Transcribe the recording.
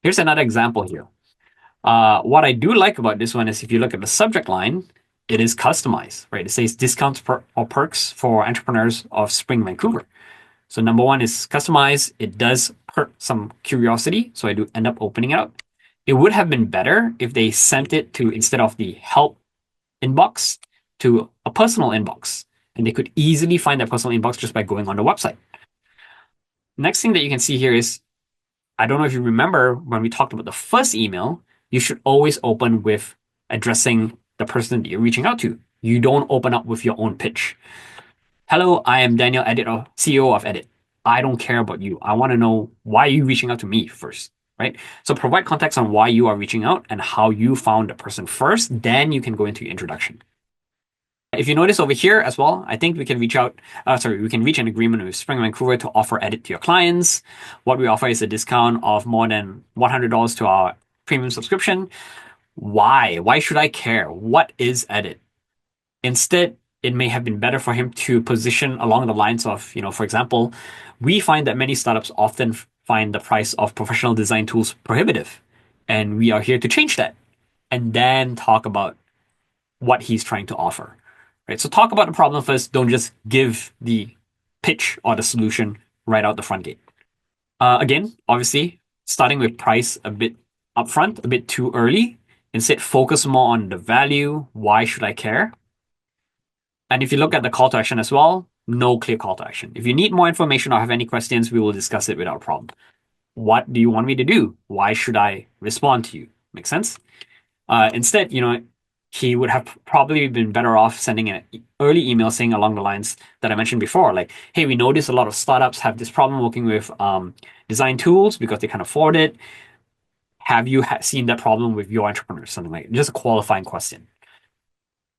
Here's another example here. What I do like about this one is if you look at the subject line, it is customized, right? It says discounts or perks for entrepreneurs of Spring, Vancouver. So number one is customized. It does perk some curiosity, so I do end up opening it up. It would have been better if they sent it to, instead of the help inbox, to a personal inbox, and they could easily find that personal inbox just by going on the website. Next thing that you can see here is, I don't know if you remember when we talked about the first email, you should always open with addressing the person that you're reaching out to. You don't open up with your own pitch. Hello, I am Daniel, editor, CEO of Edit. I don't care about you. I want to know why you're reaching out to me first, right? So provide context on why you are reaching out and how you found the person first. Then you can go into your introduction. If you notice over here as well, I think we can we can reach an agreement with Spring Vancouver to offer Edit to your clients. What we offer is a discount of more than $100 to our premium subscription. Why? Why should I care? What is Edit? Instead, it may have been better for him to position along the lines of, for example, we find that many startups often find the price of professional design tools prohibitive, and we are here to change that. And then talk about what he's trying to offer. Right? So talk about the problem first. Don't just give the pitch or the solution right out the front gate. Again, obviously, starting with price a bit upfront, a bit too early. Instead, focus more on the value. Why should I care? And if you look at the call to action as well, no clear call to action. If you need more information or have any questions, we will discuss it without problem. What do you want me to do? Why should I respond to you? Make sense? Instead, he would have probably been better off sending an early email saying along the lines that I mentioned before, like, hey, we notice a lot of startups have this problem working with design tools because they can't afford it. Have you seen that problem with your entrepreneurs? Something like just a qualifying question.